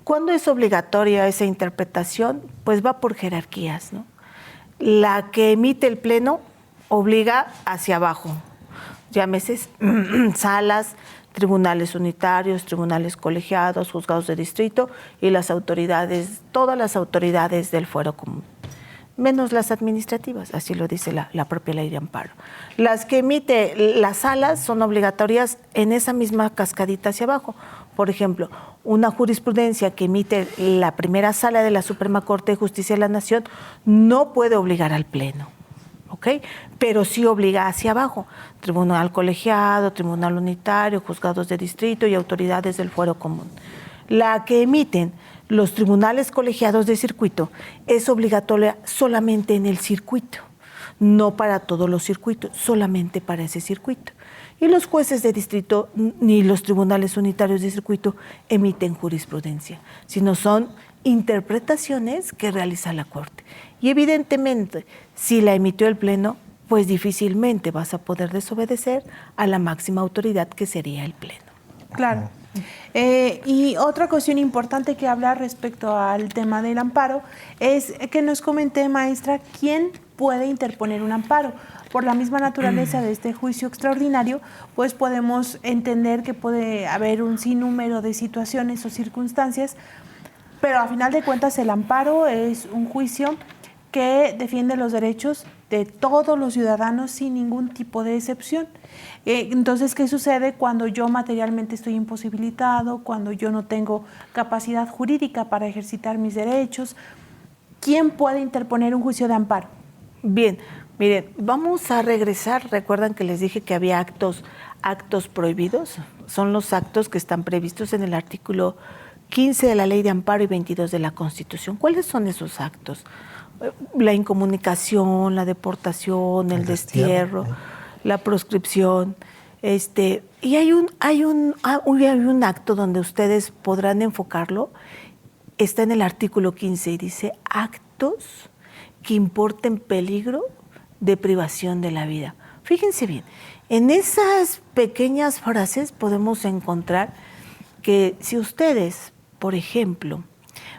¿Cuándo es obligatoria esa interpretación? Pues va por jerarquías, ¿no? La que emite el Pleno obliga hacia abajo, llámese salas, tribunales unitarios, tribunales colegiados, juzgados de distrito y las autoridades, todas las autoridades del fuero común, menos las administrativas, así lo dice la propia ley de amparo. Las que emite las salas son obligatorias en esa misma cascadita hacia abajo. Por ejemplo, una jurisprudencia que emite la primera sala de la Suprema Corte de Justicia de la Nación no puede obligar al Pleno, ¿ok? Pero sí obliga hacia abajo, tribunal colegiado, tribunal unitario, juzgados de distrito y autoridades del fuero común. La que emiten los tribunales colegiados de circuito es obligatoria solamente en el circuito, no para todos los circuitos, solamente para ese circuito. Y los jueces de distrito ni los tribunales unitarios de circuito emiten jurisprudencia, sino son interpretaciones que realiza la Corte. Y evidentemente, si la emitió el Pleno, pues difícilmente vas a poder desobedecer a la máxima autoridad que sería el Pleno. Claro. Y otra cuestión importante que hablar respecto al tema del amparo es que nos comente, maestra, quién puede interponer un amparo. Por la misma naturaleza de este juicio extraordinario, pues podemos entender que puede haber un sinnúmero de situaciones o circunstancias, pero a final de cuentas el amparo es un juicio que defiende los derechos de todos los ciudadanos sin ningún tipo de excepción. Entonces, ¿qué sucede cuando yo materialmente estoy imposibilitado, cuando yo no tengo capacidad jurídica para ejercitar mis derechos? ¿Quién puede interponer un juicio de amparo? Bien, miren, vamos a regresar. Recuerdan que les dije que había actos prohibidos. Son los actos que están previstos en el artículo 15 de la Ley de Amparo y 22 de la Constitución. ¿Cuáles son esos actos? La incomunicación, la deportación, el destierro, la proscripción. Y hay un acto donde ustedes podrán enfocarlo. Está en el artículo 15 y dice actos que importen peligro de privación de la vida. Fíjense bien, en esas pequeñas frases podemos encontrar que si ustedes, por ejemplo,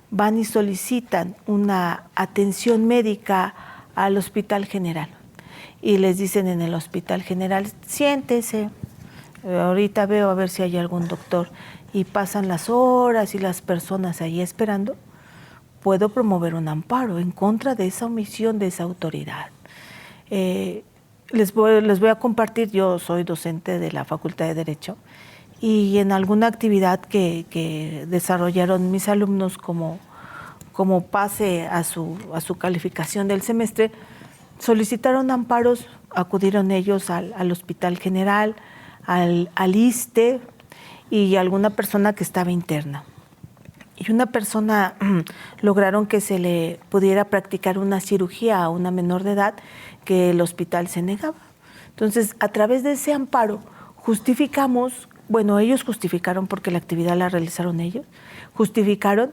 van y solicitan una atención médica al Hospital General y les dicen en el Hospital General, siéntese, ahorita veo a ver si hay algún doctor, y pasan las horas y las personas ahí esperando, puedo promover un amparo en contra de esa omisión de esa autoridad. Les voy a compartir, yo soy docente de la Facultad de Derecho, y en alguna actividad que desarrollaron mis alumnos como pase a su calificación del semestre, solicitaron amparos, acudieron ellos al Hospital General, al ISSSTE y alguna persona que estaba interna. Y una persona lograron que se le pudiera practicar una cirugía a una menor de edad que el hospital se negaba. Entonces, a través de ese amparo justificamos, bueno, ellos justificaron porque la actividad la realizaron ellos, justificaron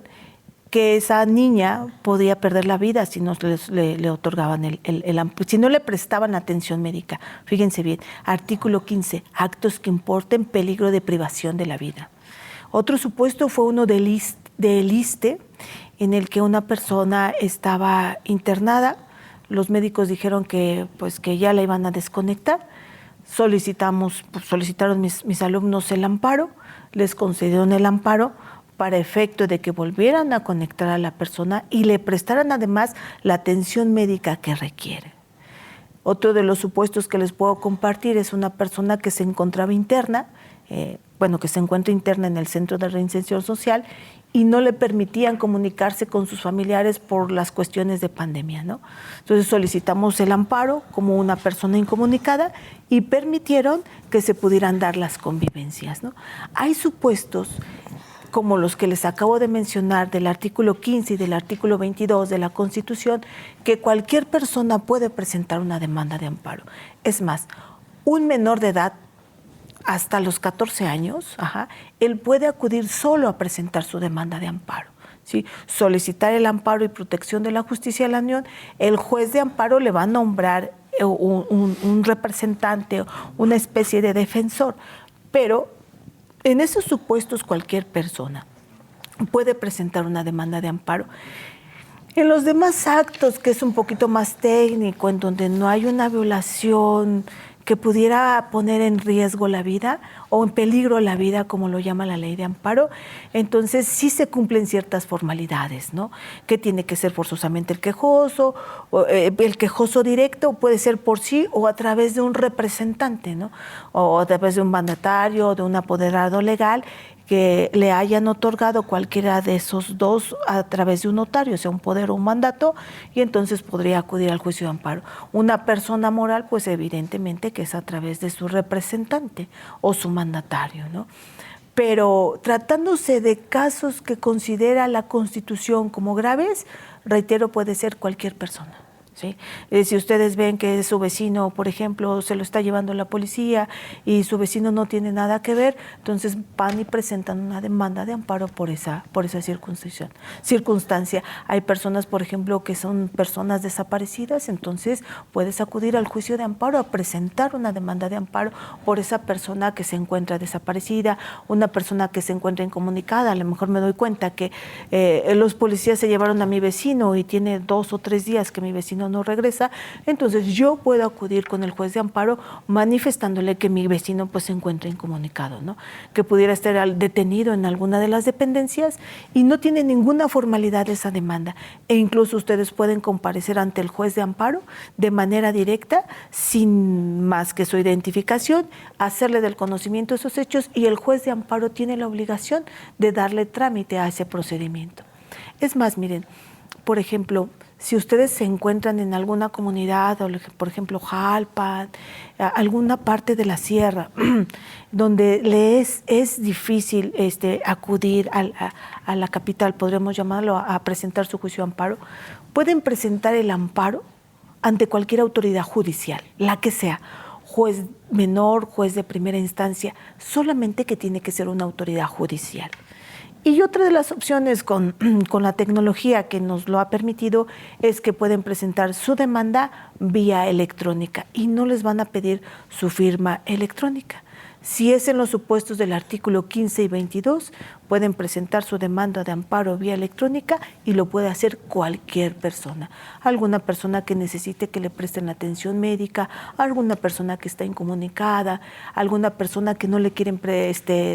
que esa niña podía perder la vida si no le otorgaban si no le prestaban atención médica. Fíjense bien, artículo 15, actos que importen peligro de privación de la vida. Otro supuesto fue uno del ISSSTE, en el que una persona estaba internada. Los médicos dijeron que ya la iban a desconectar. Solicitaron mis alumnos el amparo, les concedieron el amparo para efecto de que volvieran a conectar a la persona y le prestaran además la atención médica que requiere. Otro de los supuestos que les puedo compartir es una persona que se encontraba interna, que se encuentra interna en el Centro de Reinserción Social y no le permitían comunicarse con sus familiares por las cuestiones de pandemia, ¿no? Entonces solicitamos el amparo como una persona incomunicada y permitieron que se pudieran dar las convivencias, ¿no? Hay supuestos como los que les acabo de mencionar del artículo 15 y del artículo 22 de la Constitución, que cualquier persona puede presentar una demanda de amparo. Es más, un menor de edad hasta los 14 años, él puede acudir solo a presentar su demanda de amparo, ¿sí? Solicitar el amparo y protección de la justicia de la Unión, el juez de amparo le va a nombrar un representante, una especie de defensor, pero en esos supuestos cualquier persona puede presentar una demanda de amparo. En los demás actos, que es un poquito más técnico, en donde no hay una violación que pudiera poner en riesgo la vida o en peligro la vida, como lo llama la ley de amparo, entonces sí se cumplen ciertas formalidades, ¿no? Que tiene que ser forzosamente el quejoso directo, puede ser por sí o a través de un representante, ¿no? O a través de un mandatario, de un apoderado legal, que le hayan otorgado cualquiera de esos dos a través de un notario, sea un poder o un mandato, y entonces podría acudir al juicio de amparo. Una persona moral, pues evidentemente que es a través de su representante o su mandatario, ¿no? Pero tratándose de casos que considera la Constitución como graves, reitero, puede ser cualquier persona. ¿Sí? Si ustedes ven que su vecino, por ejemplo, se lo está llevando la policía y su vecino no tiene nada que ver, entonces van y presentan una demanda de amparo por esa circunstancia. Hay personas, por ejemplo, que son personas desaparecidas, entonces puedes acudir al juicio de amparo a presentar una demanda de amparo por esa persona que se encuentra desaparecida, una persona que se encuentra incomunicada. A lo mejor me doy cuenta que los policías se llevaron a mi vecino y tiene 2 o 3 días que mi vecino no regresa, entonces yo puedo acudir con el juez de amparo manifestándole que mi vecino pues se encuentra incomunicado, ¿no? Que pudiera estar detenido en alguna de las dependencias y no tiene ninguna formalidad esa demanda, e incluso ustedes pueden comparecer ante el juez de amparo de manera directa, sin más que su identificación, hacerle del conocimiento esos hechos, y el juez de amparo tiene la obligación de darle trámite a ese procedimiento. Es más, miren, por ejemplo, si ustedes se encuentran en alguna comunidad, o por ejemplo Jalpan, alguna parte de la sierra, donde es difícil acudir a la capital, podríamos llamarlo, a presentar su juicio de amparo, pueden presentar el amparo ante cualquier autoridad judicial, la que sea, juez menor, juez de primera instancia, solamente que tiene que ser una autoridad judicial. Y otra de las opciones con la tecnología que nos lo ha permitido es que pueden presentar su demanda vía electrónica y no les van a pedir su firma electrónica. Si es en los supuestos del artículo 15 y 22, pueden presentar su demanda de amparo vía electrónica y lo puede hacer cualquier persona. Alguna persona que necesite que le presten atención médica, alguna persona que está incomunicada, alguna persona que no le quieren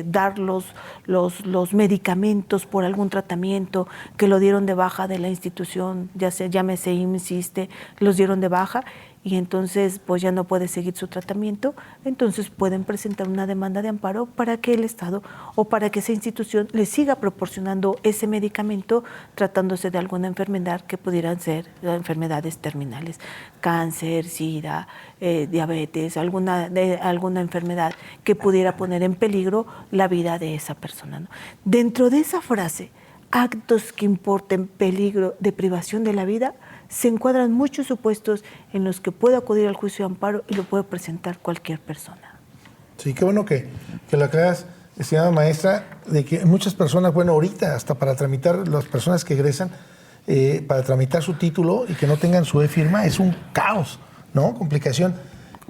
dar los medicamentos por algún tratamiento, que lo dieron de baja de la institución, llámese IMSS, los dieron de baja y entonces pues ya no puede seguir su tratamiento, entonces pueden presentar una demanda de amparo para que el Estado o para que esa institución le siga proporcionando ese medicamento tratándose de alguna enfermedad que pudieran ser enfermedades terminales, cáncer, SIDA, diabetes, alguna enfermedad que pudiera poner en peligro la vida de esa persona, ¿no? Dentro de esa frase, actos que importen peligro de privación de la vida, se encuadran muchos supuestos en los que puede acudir al juicio de amparo y lo puede presentar cualquier persona. Sí, qué bueno que lo aclaras, estimada maestra, de que muchas personas, bueno, ahorita hasta para tramitar, las personas que egresan, para tramitar su título y que no tengan su e-firma, es un caos, ¿no? Complicación.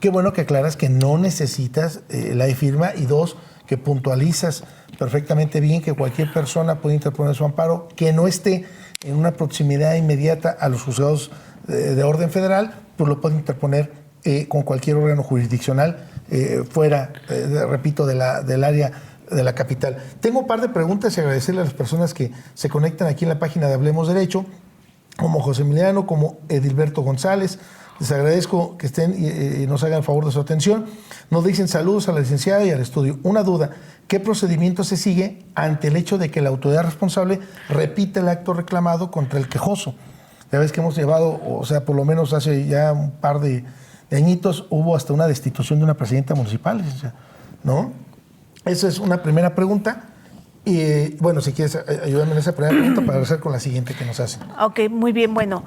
Qué bueno que aclaras que no necesitas la e-firma y dos, que puntualizas perfectamente bien que cualquier persona puede interponer su amparo, que no esté en una proximidad inmediata a los juzgados de orden federal, pues lo puede interponer con cualquier órgano jurisdiccional fuera, repito, del área de la capital. Tengo un par de preguntas y agradecerle a las personas que se conectan aquí en la página de Hablemos Derecho, como José Emiliano, como Edilberto González. Les agradezco que estén y nos hagan favor de su atención. Nos dicen saludos a la licenciada y al estudio. Una duda, ¿qué procedimiento se sigue ante el hecho de que la autoridad responsable repite el acto reclamado contra el quejoso? Ya ves que hemos llevado, o sea, por lo menos hace ya un par de añitos, hubo hasta una destitución de una presidenta municipal, ¿no? Esa es una primera pregunta. Y bueno, si quieres ayudarme en esa primera pregunta para regresar con la siguiente que nos hacen. Ok, muy bien. Bueno,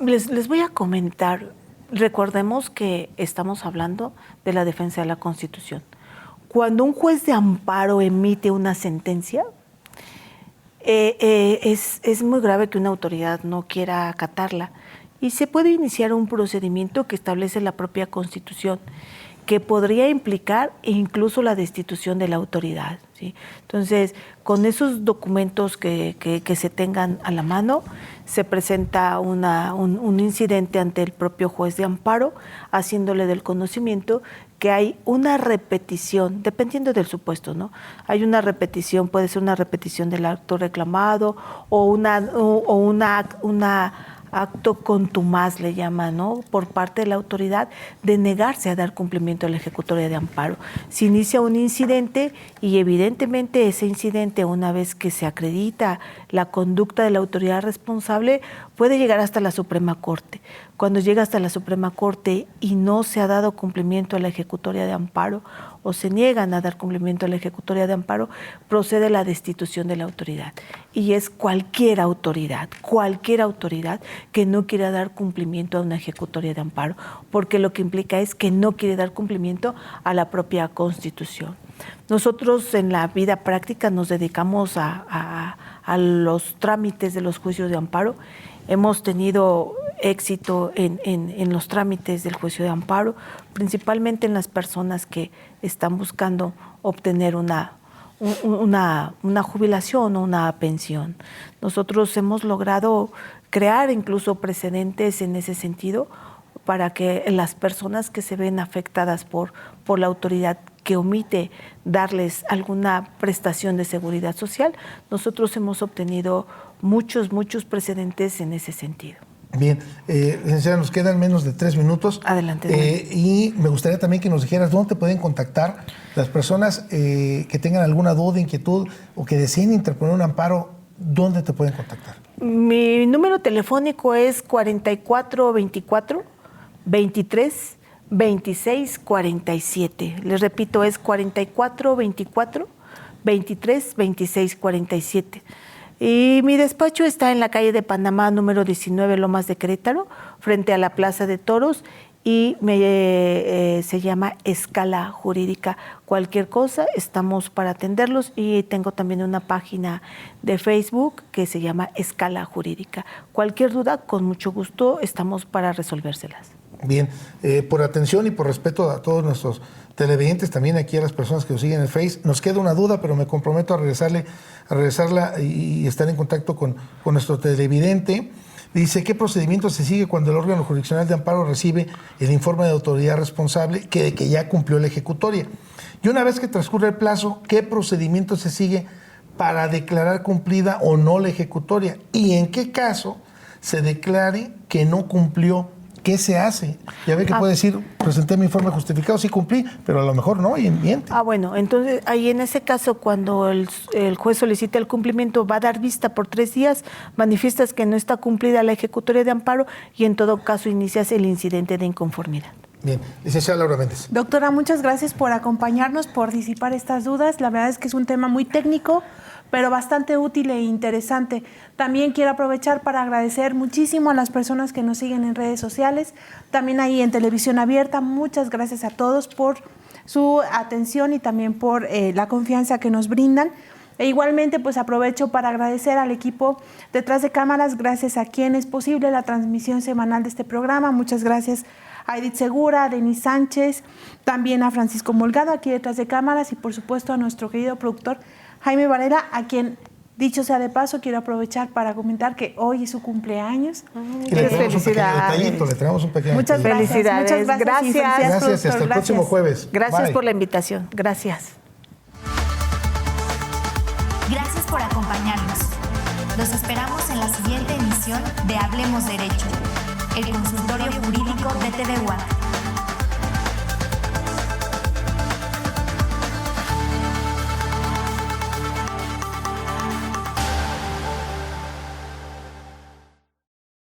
les voy a comentar. Recordemos que estamos hablando de la defensa de la Constitución. Cuando un juez de amparo emite una sentencia, es muy grave que una autoridad no quiera acatarla y se puede iniciar un procedimiento que establece la propia Constitución, que podría implicar incluso la destitución de la autoridad, ¿sí? Entonces, con esos documentos que se tengan a la mano, se presenta un incidente ante el propio juez de amparo, haciéndole del conocimiento que hay una repetición, dependiendo del supuesto, ¿no? Hay una repetición, puede ser una repetición del acto reclamado o una acto contumaz le llaman, ¿no?, por parte de la autoridad de negarse a dar cumplimiento a la ejecutoria de amparo. Se inicia un incidente y evidentemente ese incidente, una vez que se acredita la conducta de la autoridad responsable, puede llegar hasta la Suprema Corte. Cuando llega hasta la Suprema Corte y no se ha dado cumplimiento a la ejecutoria de amparo o se niegan a dar cumplimiento a la ejecutoria de amparo, procede la destitución de la autoridad. Y es cualquier autoridad que no quiera dar cumplimiento a una ejecutoria de amparo, porque lo que implica es que no quiere dar cumplimiento a la propia Constitución. Nosotros en la vida práctica nos dedicamos a los trámites de los juicios de amparo. Hemos tenido éxito en los trámites del juicio de amparo, principalmente en las personas que están buscando obtener una jubilación o una pensión. Nosotros hemos logrado crear incluso precedentes en ese sentido para que las personas que se ven afectadas por la autoridad que omite darles alguna prestación de seguridad social, nosotros hemos obtenido muchos precedentes en ese sentido. Bien, licenciada, nos quedan menos de 3 minutos. Adelante. Y me gustaría también que nos dijeras dónde te pueden contactar las personas que tengan alguna duda, inquietud o que deseen interponer un amparo. ¿Dónde te pueden contactar? Mi número telefónico es 4424 23 26 47. Les repito, es 4424 23 26 47. Y mi despacho está en la calle de Panamá, número 19, Lomas de Querétaro, frente a la Plaza de Toros. y se llama Escala Jurídica. Cualquier cosa, estamos para atenderlos, y tengo también una página de Facebook que se llama Escala Jurídica. Cualquier duda, con mucho gusto, estamos para resolvérselas. Bien, por atención y por respeto a todos nuestros televidentes, también aquí a las personas que nos siguen en el Face, nos queda una duda, pero me comprometo a regresarla y estar en contacto con nuestro televidente. Dice, ¿qué procedimiento se sigue cuando el órgano jurisdiccional de amparo recibe el informe de autoridad responsable de que ya cumplió la ejecutoria? Y una vez que transcurre el plazo, ¿qué procedimiento se sigue para declarar cumplida o no la ejecutoria? Y en qué caso se declare que no cumplió, ¿qué se hace? Ya ve que puede decir, presenté mi informe justificado, sí cumplí, pero a lo mejor no, y miente. Bueno, entonces ahí en ese caso, cuando el juez solicita el cumplimiento, va a dar vista por 3 días, manifiestas que no está cumplida la ejecutoria de amparo, y en todo caso inicias el incidente de inconformidad. Bien, licenciada Laura Méndez. Doctora, muchas gracias por acompañarnos, por disipar estas dudas. La verdad es que es un tema muy técnico, pero bastante útil e interesante. También quiero aprovechar para agradecer muchísimo a las personas que nos siguen en redes sociales, también ahí en Televisión Abierta. Muchas gracias a todos por su atención y también por la confianza que nos brindan. E igualmente, pues aprovecho para agradecer al equipo detrás de cámaras, gracias a quien es posible la transmisión semanal de este programa. Muchas gracias a Edith Segura, a Denis Sánchez, también a Francisco Molgado, aquí detrás de cámaras, y por supuesto a nuestro querido productor Jaime Varela, a quien, dicho sea de paso, quiero aprovechar para comentar que hoy es su cumpleaños. Y le traemos un pequeño Muchas detallito. felicidades. Muchas gracias. Gracias, hasta el próximo jueves. Gracias Bye. por la invitación. Gracias. Gracias por acompañarnos. Los esperamos en la siguiente emisión de Hablemos Derecho, el consultorio jurídico de TV WAC.